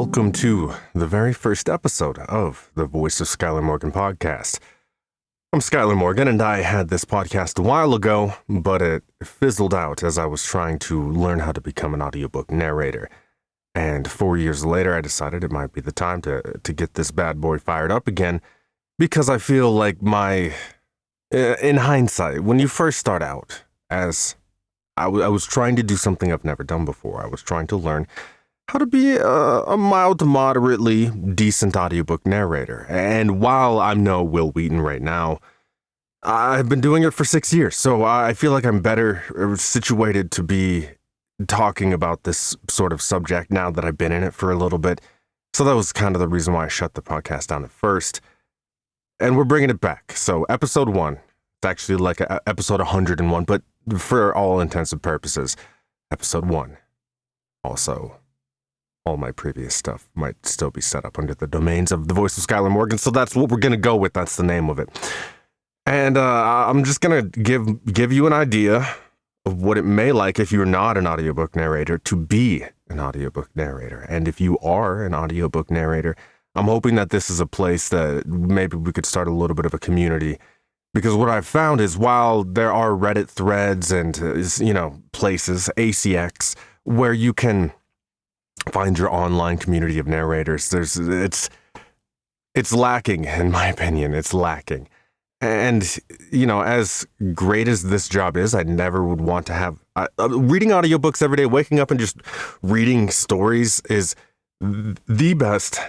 welcome to the very first episode of the Voice of Skyler Morgan podcast. I'm Skyler Morgan, and I had this podcast a while ago, but it fizzled out as I was trying to learn how to become an audiobook narrator. And 4 years later, I decided it might be the time to get this bad boy fired up again, because I feel like in hindsight, when you first start out, as I was trying to do something I've never done before. I was trying to learn how to be a mild to moderately decent audiobook narrator. And while I'm no Will Wheaton right now, I've been doing it for 6 years. So I feel like I'm better situated to be talking about this sort of subject now that I've been in it for a little bit. So that was kind of the reason why I shut the podcast down at first. And we're bringing it back. So episode 1, it's actually like episode 101, but for all intents and purposes, episode 1. Also, all my previous stuff might still be set up under the domains of the Voice of Skyler Morgan, so that's what we're going to go with. That's the name of it. And I'm just going to give you an idea of what it may like if you're not an audiobook narrator to be an audiobook narrator. And if you are an audiobook narrator, I'm hoping that this is a place that maybe we could start a little bit of a community. Because what I've found is while there are Reddit threads and, places, ACX, where you can find your online community of narrators, it's lacking, in my opinion. It's lacking. And, as great as this job is, I never would want to have... reading audiobooks every day, waking up and just reading stories is the best...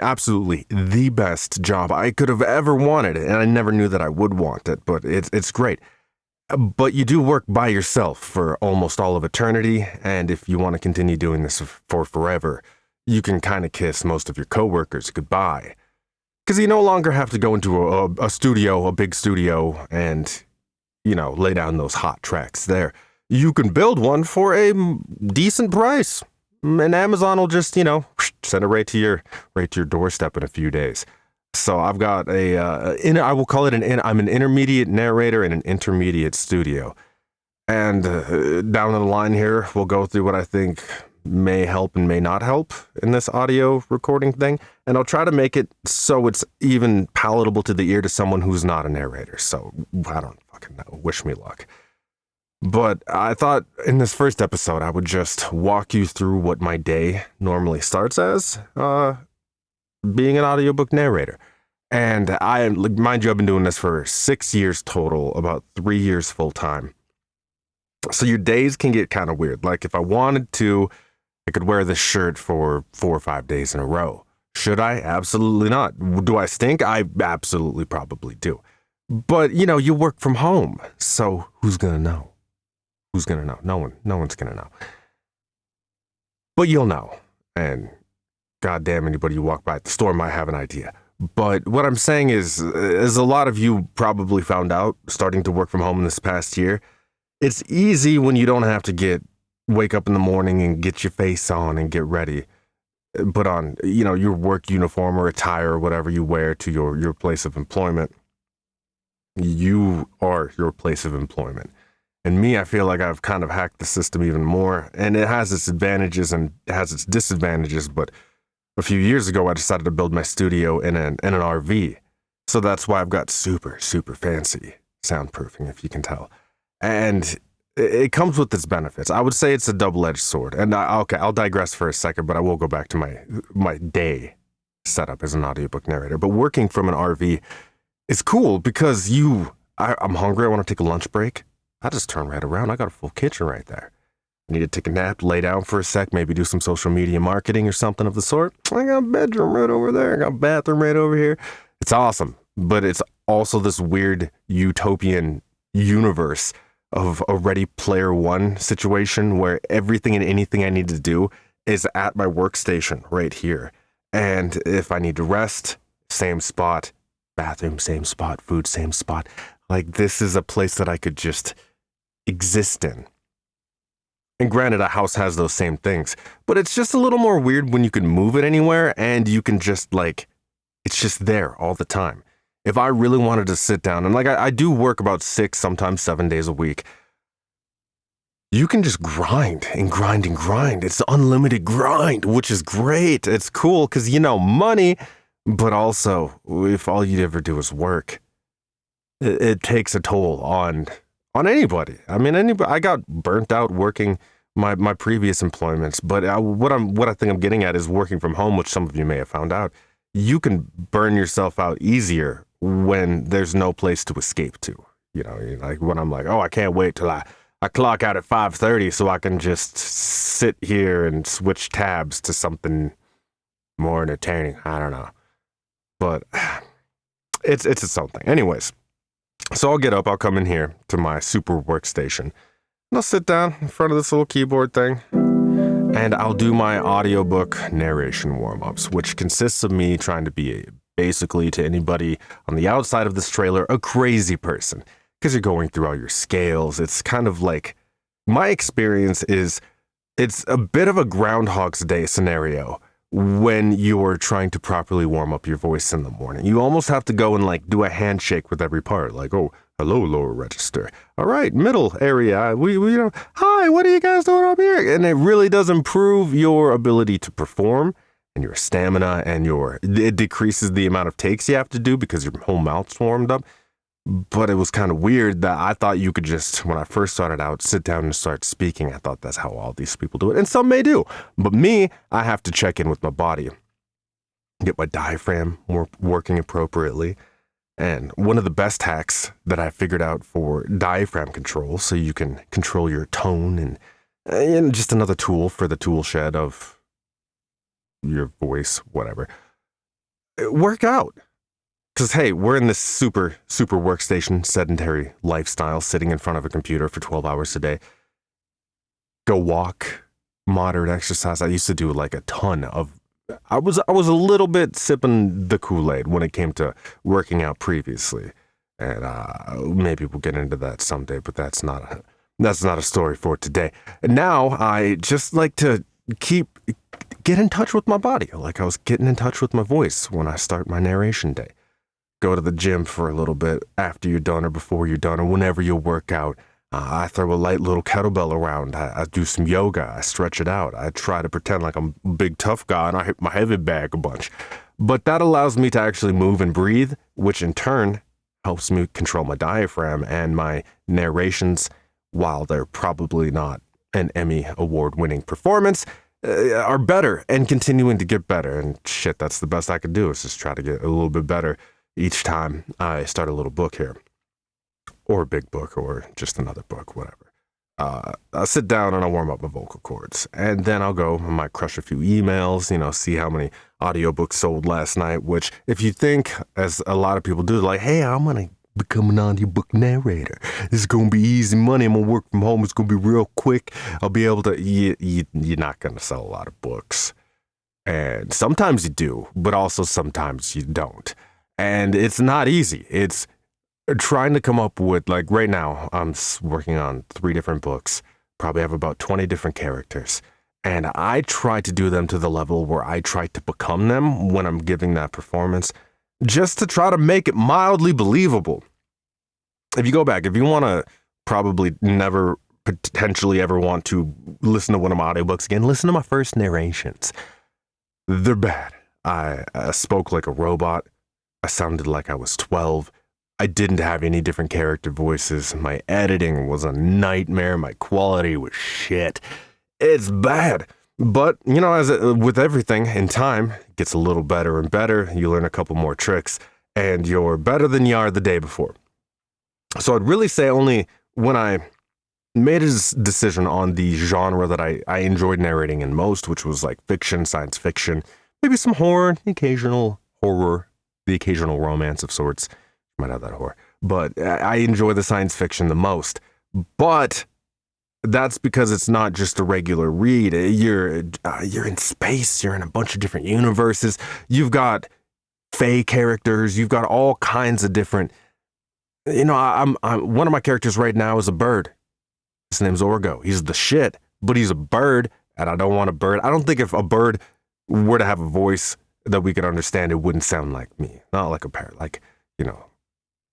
absolutely the best job I could have ever wanted. And I never knew that I would want it, but it's great. But you do work by yourself for almost all of eternity. And if you want to continue doing this for forever, you can kind of kiss most of your coworkers goodbye. Because you no longer have to go into a studio, a big studio, and, lay down those hot tracks there. You can build one for a decent price. And Amazon will just, send it right to your doorstep in a few days. So I've got I will call it I'm an intermediate narrator in an intermediate studio. And down the line here, we'll go through what I think may help and may not help in this audio recording thing. And I'll try to make it so it's even palatable to the ear to someone who's not a narrator. So I don't fucking know. Wish me luck. But I thought in this first episode, I would just walk you through what my day normally starts as, being an audiobook narrator. And mind you, I've been doing this for 6 years total, about 3 years full time. So your days can get kind of weird. Like if I wanted to, I could wear this shirt for 4 or 5 days in a row. Should I? Absolutely not. Do I stink? I absolutely probably do. But, you work from home. So who's going to know? Who's going to know? No one's going to know. But you'll know. And goddamn, anybody you walk by at the store might have an idea. But what I'm saying is, as a lot of you probably found out starting to work from home in this past year, it's easy when you don't have to wake up in the morning and get your face on and get ready. Put on, your work uniform or attire or whatever you wear to your place of employment. You are your place of employment. And me, I feel like I've kind of hacked the system even more. And it has its advantages and it has its disadvantages. But a few years ago, I decided to build my studio in an RV. So that's why I've got super, super fancy soundproofing, if you can tell. And it comes with its benefits. I would say it's a double-edged sword. And I'll digress for a second, but I will go back to my day setup as an audiobook narrator. But working from an RV is cool because I'm hungry. I want to take a lunch break. I just turn right around. I got a full kitchen right there. I need to take a nap, lay down for a sec, maybe do some social media marketing or something of the sort. I got a bedroom right over there. I got a bathroom right over here. It's awesome. But it's also this weird utopian universe of a Ready Player One situation where everything and anything I need to do is at my workstation right here. And if I need to rest, same spot, bathroom, same spot, food, same spot. Like this is a place that I could just exist in. And granted, a house has those same things, but it's just a little more weird when you can move it anywhere and you can just it's just there all the time. If I really wanted to sit down and I do work about 6, sometimes 7 days a week, you can just grind and grind and grind. It's unlimited grind, which is great. It's cool because, money, but also if all you ever do is work, it takes a toll on anybody. I mean, I got burnt out working my previous employments, but what I think I'm getting at is working from home, which some of you may have found out. You can burn yourself out easier when there's no place to escape to. Like when I'm like, oh, I can't wait till I clock out at 5:30 so I can just sit here and switch tabs to something more entertaining. I don't know. But it's its own thing. Anyways, so I'll get up, I'll come in here to my super workstation, and I'll sit down in front of this little keyboard thing, and I'll do my audiobook narration warm-ups, which consists of me trying to be basically, to anybody on the outside of this trailer, a crazy person. Because you're going through all your scales. It's kind of like, my experience is, it's a bit of a Groundhog's Day scenario when you're trying to properly warm up your voice in the morning. You almost have to go and do a handshake with every part. Like, oh, hello, lower register. All right, middle area. We hi, what are you guys doing up here? And it really does improve your ability to perform and your stamina, and it decreases the amount of takes you have to do because your whole mouth's warmed up. But it was kind of weird that I thought you could just, when I first started out, sit down and start speaking. I thought that's how all these people do it. And some may do. But me, I have to check in with my body, get my diaphragm working appropriately. And one of the best hacks that I figured out for diaphragm control, so you can control your tone, and just another tool for the tool shed of your voice, whatever. Work out. Because, hey, we're in this super, super workstation, sedentary lifestyle, sitting in front of a computer for 12 hours a day. Go walk, moderate exercise. I used to do a ton of, I was a little bit sipping the Kool-Aid when it came to working out previously. And maybe we'll get into that someday, but that's not a story for today. And now I just like to get in touch with my body, like I was getting in touch with my voice when I start my narration day. Go to the gym for a little bit after you're done or before you're done or whenever you work out. I throw a light little kettlebell around. I do some yoga. I stretch it out. I try to pretend like I'm a big tough guy and I hit my heavy bag a bunch. But that allows me to actually move and breathe, which in turn helps me control my diaphragm, and my narrations, while they're probably not an Emmy award-winning performance, are better and continuing to get better. And shit, that's the best I could do, is just try to get a little bit better each time I start a little book here, or a big book, or just another book, whatever. I'll sit down and I'll warm up my vocal cords, and then I might crush a few emails, see how many audiobooks sold last night, which if you think, as a lot of people do, like, hey, I'm going to become an audiobook narrator. This is going to be easy money. I'm going to work from home. It's going to be real quick. I'll be able to, you're not going to sell a lot of books. And sometimes you do, but also sometimes you don't. And it's not easy. It's trying to come up with, right now, I'm working on 3 different books, probably have about 20 different characters. And I try to do them to the level where I try to become them when I'm giving that performance, just to try to make it mildly believable. If you go back, if you want to probably never potentially ever want to listen to one of my audiobooks again, listen to my first narrations. They're bad. I spoke like a robot. I sounded like I was 12. I didn't have any different character voices. My editing was a nightmare. My quality was shit. It's bad. But, as with everything in time, it gets a little better and better. You learn a couple more tricks, and you're better than you are the day before. So I'd really say only when I made a decision on the genre that I enjoyed narrating in most, which was fiction, science fiction, maybe some horror, the occasional romance of sorts. Might have that horror. But I enjoy the science fiction the most. But that's because it's not just a regular read. You're in space. You're in a bunch of different universes. You've got fae characters. You've got all kinds of different. I'm one of my characters right now is a bird. His name's Orgo. He's the shit, but he's a bird, and I don't want a bird. I don't think if a bird were to have a voice that we could understand, it wouldn't sound like me. Not like a parrot.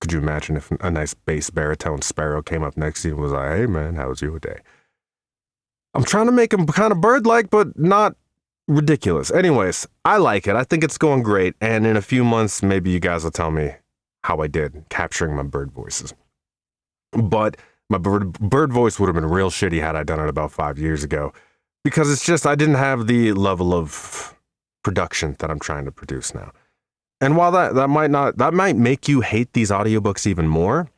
Could you imagine if a nice bass baritone sparrow came up next to you and was like, hey man, how was your day? I'm trying to make them kind of bird-like, but not ridiculous. Anyways, I like it. I think it's going great. And in a few months, maybe you guys will tell me how I did capturing my bird voices. But my bird voice would have been real shitty had I done it about 5 years ago, because it's just I didn't have the level of production that I'm trying to produce now. And while that might make you hate these audiobooks even more,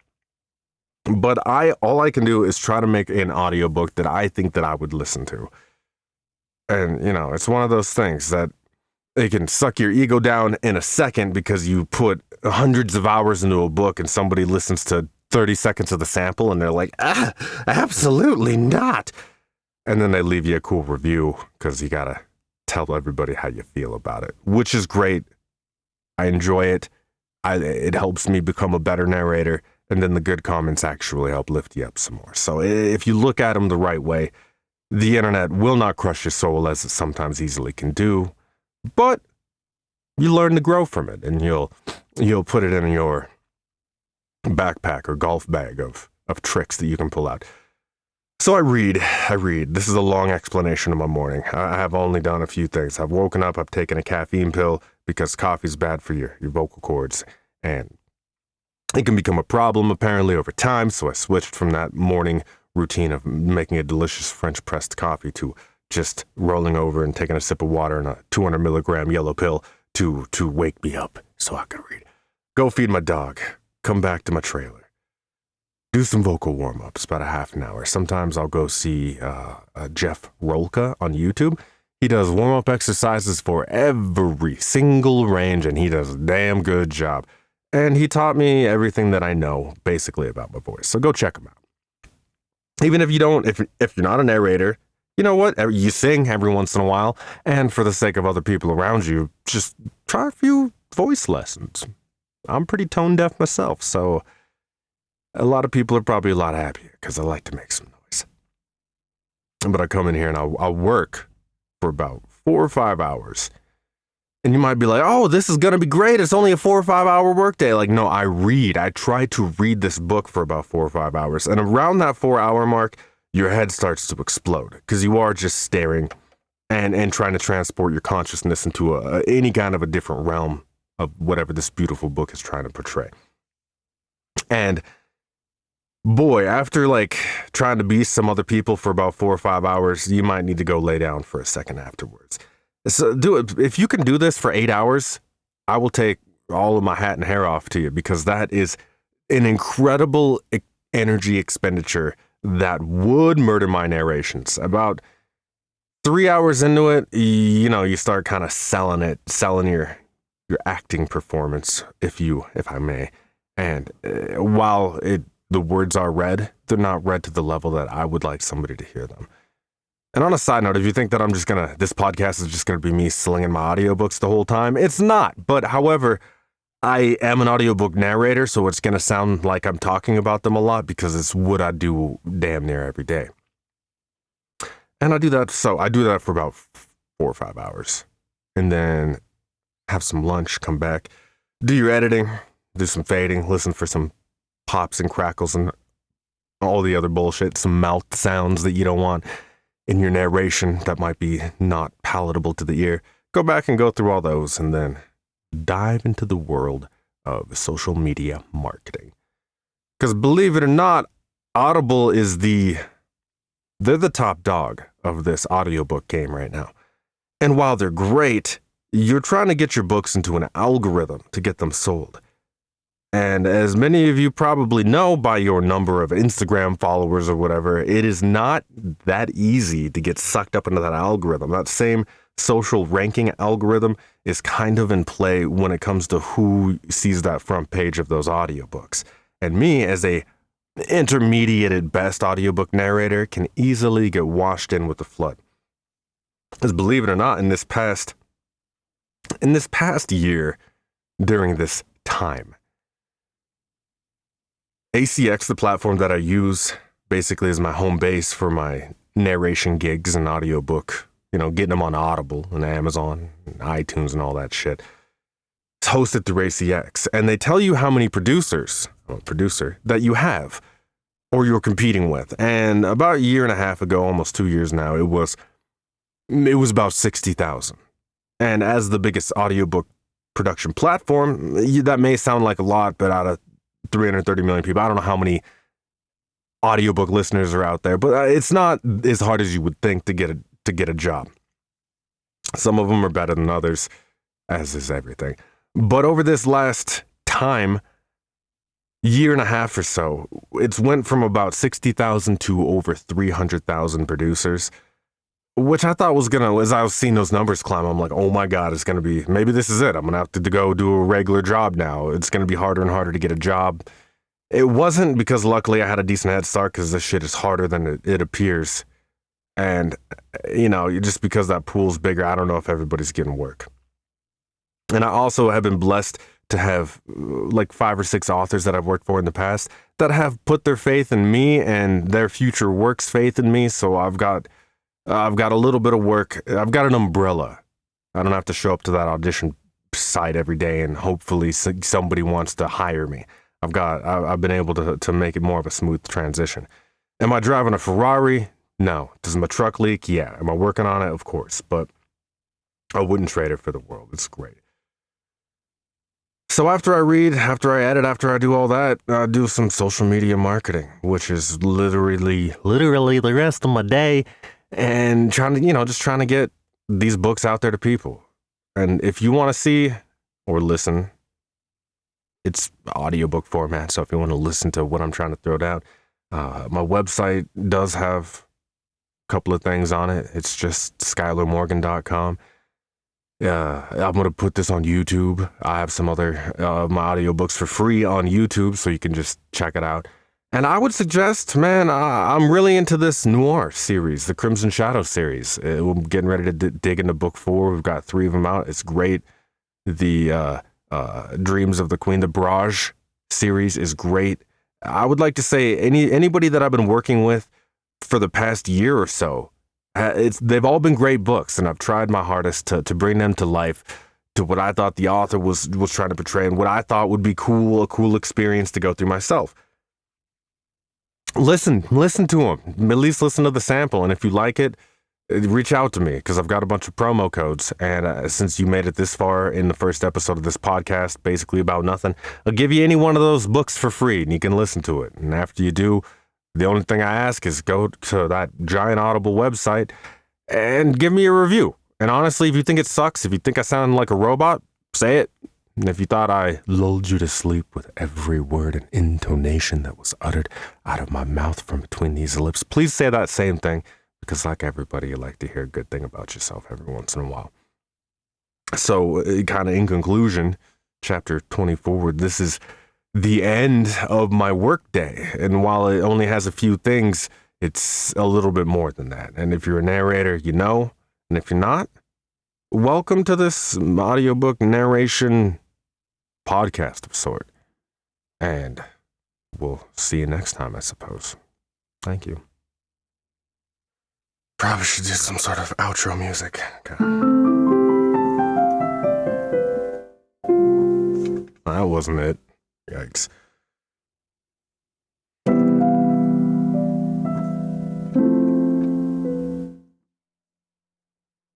but all I can do is try to make an audiobook that I think that I would listen to. And, it's one of those things that it can suck your ego down in a second because you put hundreds of hours into a book and somebody listens to 30 seconds of the sample and they're like, absolutely not. And then they leave you a cool review because you got to tell everybody how you feel about it, which is great. I enjoy it. It helps me become a better narrator. And then the good comments actually help lift you up some more. So if you look at them the right way, the internet will not crush your soul as it sometimes easily can do, but you learn to grow from it, and you'll put it in your backpack or golf bag of tricks that you can pull out. So I read. This is a long explanation of my morning. I have only done a few things. I've woken up, I've taken a caffeine pill because coffee's bad for your vocal cords, and it can become a problem apparently over time. So I switched from that morning routine of making a delicious French pressed coffee to just rolling over and taking a sip of water and a 200 milligram yellow pill to wake me up so I could read. Go feed my dog. Come back to my trailer. Do some vocal warm-ups, about a half an hour. Sometimes I'll go see Jeff Rolka on YouTube. He does warm-up exercises for every single range, and he does a damn good job. And he taught me everything that I know, basically, about my voice. So go check him out. Even if you don't, if you're not a narrator, you know what? You sing every once in a while. And for the sake of other people around you, just try a few voice lessons. I'm pretty tone deaf myself, so a lot of people are probably a lot happier because I like to make some noise. But I come in here and I'll work for about 4 or 5 hours. And you might be like, oh, this is going to be great. It's only a 4 or 5 hour workday. Like, no, I read. I try to read this book for about 4 or 5 hours. And around that 4 hour mark, your head starts to explode because you are just staring and trying to transport your consciousness into any kind of a different realm of whatever this beautiful book is trying to portray. And boy, after like trying to be some other people for about 4 or 5 hours, you might need to go lay down for a second afterwards. So do it. If you can do this for 8 hours, I will take all of my hat and hair off to you, because that is an incredible energy expenditure that would murder my narrations. About 3 hours into it, you start kind of selling your acting performance, if I may. And while the words are read, they're not read to the level that I would like somebody to hear them. And on a side note, if you think that this podcast is just going to be me slinging my audiobooks the whole time, it's not. But however, I am an audiobook narrator, so it's going to sound like I'm talking about them a lot because it's what I do damn near every day. And I do that for about 4 or 5 hours. And then have some lunch, come back, do your editing, do some fading, listen for some pops and crackles and all the other bullshit, some mouth sounds that you don't want in your narration that might be not palatable to the ear. Go back and go through all those and then dive into the world of social media marketing. Because believe it or not, Audible they're the top dog of this audiobook game right now. And while they're great, you're trying to get your books into an algorithm to get them sold. And as many of you probably know by your number of Instagram followers or whatever, it is not that easy to get sucked up into that algorithm. That same social ranking algorithm is kind of in play when it comes to who sees that front page of those audiobooks. And me, as a intermediate at best audiobook narrator, can easily get washed in with the flood. Because believe it or not, in this past year, during this time, ACX, the platform that I use basically is my home base for my narration gigs and audiobook, getting them on Audible and Amazon and iTunes and all that shit. It's hosted through ACX, and they tell you how many producer that you have. or you're competing with. And about a year and a half ago, almost 2 years now, it was about 60,000. And as the biggest audiobook production platform, that may sound like a lot, but out of 330 million people, I don't know how many audiobook listeners are out there, but it's not as hard as you would think to get a job. Some of them are better than others, as is everything. But over this last time, year and a half or so, it's went from about 60,000 to over 300,000 producers, which I thought was gonna, as I was seeing those numbers climb, I'm like, oh my God, it's gonna be, maybe this is it. I'm gonna have to go do a regular job now. It's gonna be harder and harder to get a job. It wasn't, because luckily I had a decent head start, because this shit is harder than it appears. And, just because that pool's bigger, I don't know if everybody's getting work. And I also have been blessed to have like 5 or 6 authors that I've worked for in the past that have put their faith in me, and their future work's faith in me. So I've got a little bit of work. I've got an umbrella. I don't have to show up to that audition site every day and hopefully somebody wants to hire me. I've been able to make it more of a smooth transition. Am I driving a Ferrari? No. Does my truck leak? Yeah. Am I working on it? Of course. But I wouldn't trade it for the world. It's great. So after I read, after I edit, after I do all that, I do some social media marketing, which is literally the rest of my day, and trying to get these books out there to people. And if you want to see or listen, it's audiobook format. So if you want to listen to what I'm trying to throw down, my website does have a couple of things on it. It's just skylermorgan.com. I'm going to put this on YouTube. I have some other my audiobooks for free on YouTube, so you can just check it out. And I would suggest, man, I'm really into this noir series, the Crimson Shadow series. We're getting ready to dig into book 4. We've got 3 of them out. It's great. The Dreams of the Queen, the Barrage series is great. I would like to say anybody that I've been working with for the past year or so, they've all been great books, and I've tried my hardest to bring them to life, to what I thought the author was trying to portray, and what I thought would be a cool experience to go through myself. Listen to them. At least listen to the sample, and if you like it, reach out to me, because I've got a bunch of promo codes, and since you made it this far in the first episode of this podcast, basically about nothing, I'll give you any one of those books for free, and you can listen to it. And after you do, the only thing I ask is go to that giant Audible website and give me a review. And honestly, if you think it sucks, if you think I sound like a robot, say it. And if you thought I lulled you to sleep with every word and intonation that was uttered out of my mouth from between these lips, please say that same thing, because like everybody, you like to hear a good thing about yourself every once in a while. So kind of in conclusion, chapter 24, this is the end of my work day. And while it only has a few things, it's a little bit more than that. And if you're a narrator, you know. And if you're not, welcome to this audiobook narration podcast of sort. And we'll see you next time, I suppose. Thank you. Probably should do some sort of outro music. Okay. That wasn't it. Yikes.